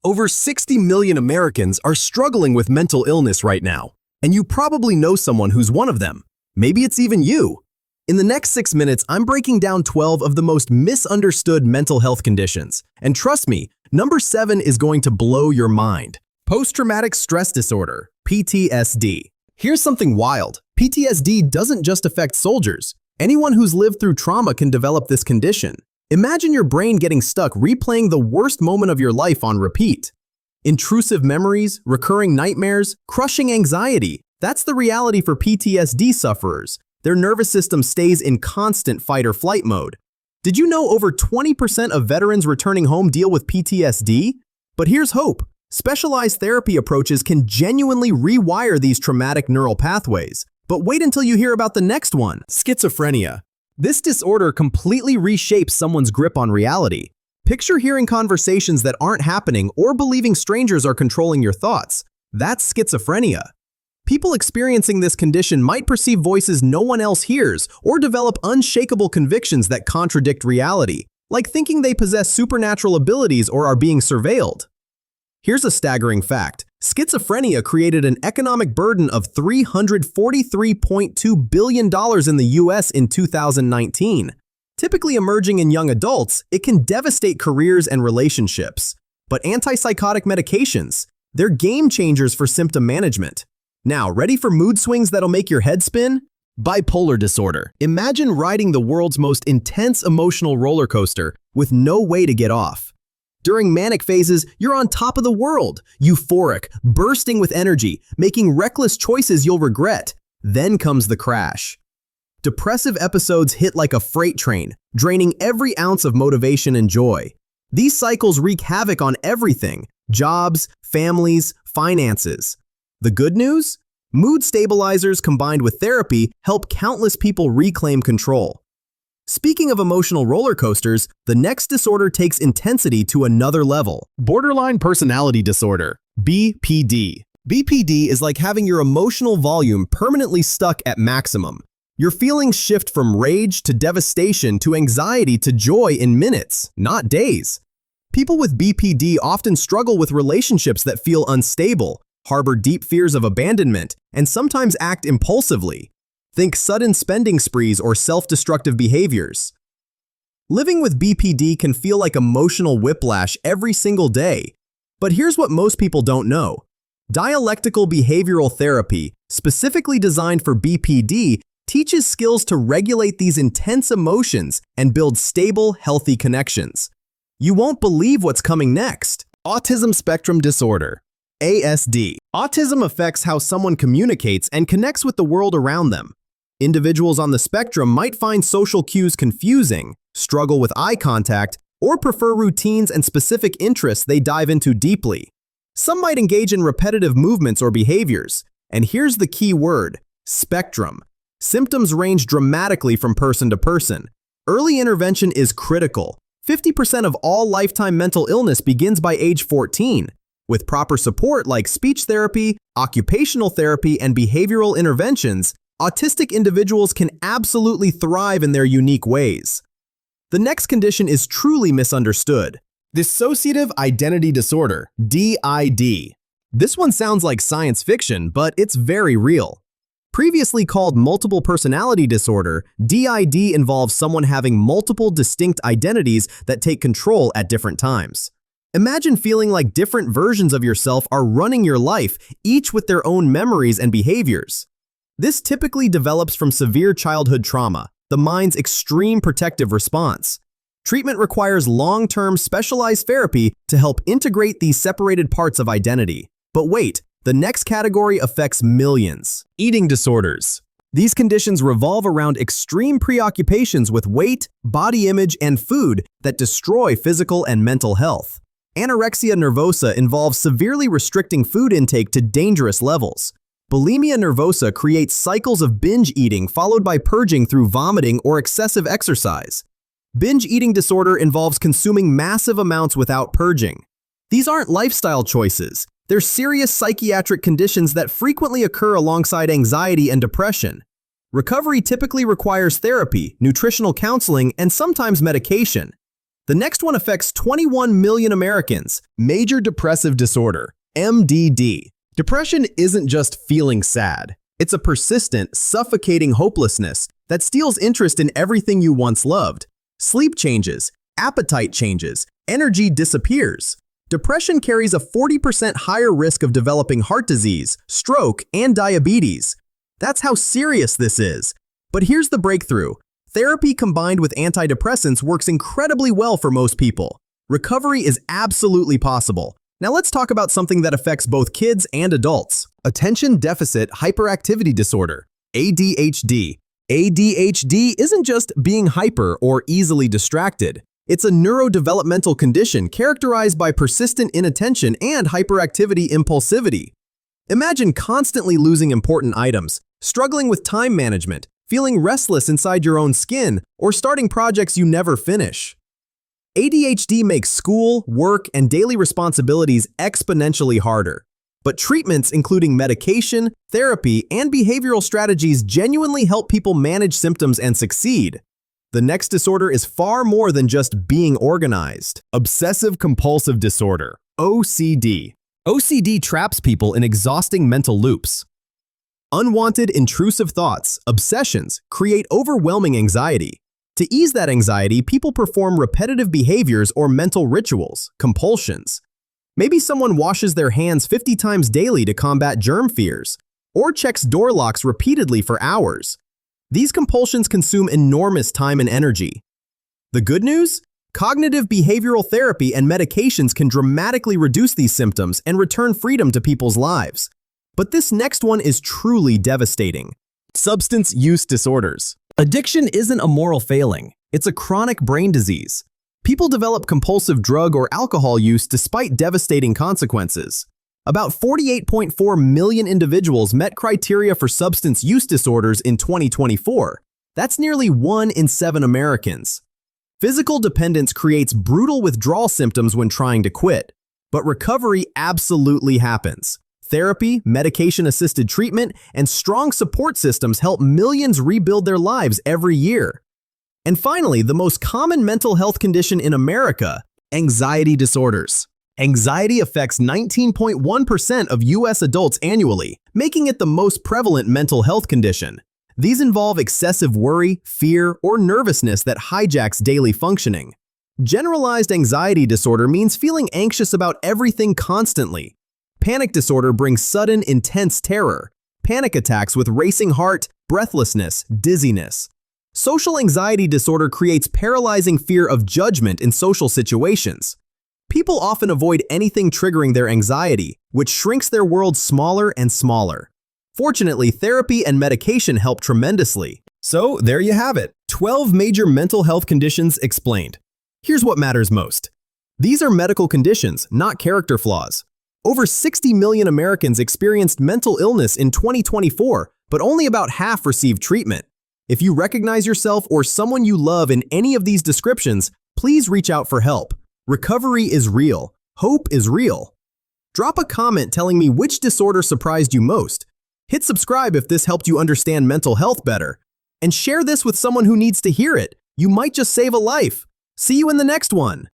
Over 60 million Americans are struggling with mental illness right now, and you probably know someone who's one of them. Maybe it's even you. In the next 6 minutes, I'm breaking down 12 of the most misunderstood mental health conditions. And trust me, number 7 is going to blow your mind. Post-traumatic stress disorder, PTSD. Here's something wild. PTSD doesn't just affect soldiers. Anyone who's lived through trauma can develop this condition. Imagine your brain getting stuck replaying the worst moment of your life on repeat. Intrusive memories, recurring nightmares, crushing anxiety. That's the reality for PTSD sufferers. Their nervous system stays in constant fight or flight mode. Did you know over 20% of veterans returning home deal with PTSD? But here's hope. Specialized therapy approaches can genuinely rewire these traumatic neural pathways. But wait until you hear about the next one, schizophrenia. This disorder completely reshapes someone's grip on reality. Picture hearing conversations that aren't happening or believing strangers are controlling your thoughts. That's schizophrenia. People experiencing this condition might perceive voices no one else hears or develop unshakable convictions that contradict reality, like thinking they possess supernatural abilities or are being surveilled. Here's a staggering fact. Schizophrenia created an economic burden of $343.2 billion in the US in 2019. Typically emerging in young adults, it can devastate careers and relationships. But antipsychotic medications, they're game changers for symptom management. Now, ready for mood swings that'll make your head spin? Bipolar disorder. Imagine riding the world's most intense emotional roller coaster with no way to get off. During manic phases, you're on top of the world, euphoric, bursting with energy, making reckless choices you'll regret. Then comes the crash. Depressive episodes hit like a freight train, draining every ounce of motivation and joy. These cycles wreak havoc on everything: jobs, families, finances. The good news? Mood stabilizers combined with therapy help countless people reclaim control. Speaking of emotional roller coasters, the next disorder takes intensity to another level. Borderline personality disorder, BPD. BPD is like having your emotional volume permanently stuck at maximum. Your feelings shift from rage to devastation to anxiety to joy in minutes, not days. People with BPD often struggle with relationships that feel unstable, harbor deep fears of abandonment, and sometimes act impulsively. Think sudden spending sprees or self-destructive behaviors. Living with BPD can feel like emotional whiplash every single day. But here's what most people don't know. Dialectical behavioral therapy, specifically designed for BPD, teaches skills to regulate these intense emotions and build stable, healthy connections. You won't believe what's coming next. Autism spectrum disorder, ASD. Autism affects how someone communicates and connects with the world around them. Individuals on the spectrum might find social cues confusing, struggle with eye contact, or prefer routines and specific interests they dive into deeply. Some might engage in repetitive movements or behaviors. And here's the key word: spectrum. Symptoms range dramatically from person to person. Early intervention is critical. 50% of all lifetime mental illness begins by age 14. With proper support like speech therapy, occupational therapy, and behavioral interventions, autistic individuals can absolutely thrive in their unique ways. The next condition is truly misunderstood. Dissociative identity disorder, DID. This one sounds like science fiction, but it's very real. Previously called multiple personality disorder, DID involves someone having multiple distinct identities that take control at different times. Imagine feeling like different versions of yourself are running your life, each with their own memories and behaviors. This typically develops from severe childhood trauma, the mind's extreme protective response. Treatment requires long-term specialized therapy to help integrate these separated parts of identity. But wait, the next category affects millions. Eating disorders. These conditions revolve around extreme preoccupations with weight, body image, and food that destroy physical and mental health. Anorexia nervosa involves severely restricting food intake to dangerous levels. Bulimia nervosa creates cycles of binge eating followed by purging through vomiting or excessive exercise. Binge eating disorder involves consuming massive amounts without purging. These aren't lifestyle choices. They're serious psychiatric conditions that frequently occur alongside anxiety and depression. Recovery typically requires therapy, nutritional counseling, and sometimes medication. The next one affects 21 million Americans, major depressive disorder, MDD. Depression isn't just feeling sad. It's a persistent, suffocating hopelessness that steals interest in everything you once loved. Sleep changes, appetite changes, energy disappears. Depression carries a 40% higher risk of developing heart disease, stroke, and diabetes. That's how serious this is. But here's the breakthrough. Therapy combined with antidepressants works incredibly well for most people. Recovery is absolutely possible. Now let's talk about something that affects both kids and adults. Attention Deficit Hyperactivity Disorder, ADHD. ADHD isn't just being hyper or easily distracted. It's a neurodevelopmental condition characterized by persistent inattention and hyperactivity impulsivity. Imagine constantly losing important items, struggling with time management, feeling restless inside your own skin, or starting projects you never finish. ADHD makes school, work, and daily responsibilities exponentially harder. But treatments including medication, therapy, and behavioral strategies genuinely help people manage symptoms and succeed. The next disorder is far more than just being organized. Obsessive-compulsive disorder, OCD. OCD traps people in exhausting mental loops. Unwanted, intrusive thoughts, obsessions, create overwhelming anxiety. To ease that anxiety, people perform repetitive behaviors or mental rituals, compulsions. Maybe someone washes their hands 50 times daily to combat germ fears, or checks door locks repeatedly for hours. These compulsions consume enormous time and energy. The good news? Cognitive behavioral therapy and medications can dramatically reduce these symptoms and return freedom to people's lives. But this next one is truly devastating. Substance use disorders. Addiction isn't a moral failing. It's a chronic brain disease. People develop compulsive drug or alcohol use despite devastating consequences. About 48.4 million individuals met criteria for substance use disorders in 2024. That's nearly 1 in 7 Americans. Physical dependence creates brutal withdrawal symptoms when trying to quit. But recovery absolutely happens. Therapy, medication-assisted treatment, and strong support systems help millions rebuild their lives every year. And finally, the most common mental health condition in America, anxiety disorders. Anxiety affects 19.1% of U.S. adults annually, making it the most prevalent mental health condition. These involve excessive worry, fear, or nervousness that hijacks daily functioning. Generalized anxiety disorder means feeling anxious about everything constantly. Panic disorder brings sudden, intense terror. Panic attacks with racing heart, breathlessness, dizziness. Social anxiety disorder creates paralyzing fear of judgment in social situations. People often avoid anything triggering their anxiety, which shrinks their world smaller and smaller. Fortunately, therapy and medication help tremendously. So, there you have it. 12 major mental health conditions explained. Here's what matters most. These are medical conditions, not character flaws. Over 60 million Americans experienced mental illness in 2024, but only about half received treatment. If you recognize yourself or someone you love in any of these descriptions, please reach out for help. Recovery is real. Hope is real. Drop a comment telling me which disorder surprised you most. Hit subscribe if this helped you understand mental health better. And share this with someone who needs to hear it. You might just save a life. See you in the next one.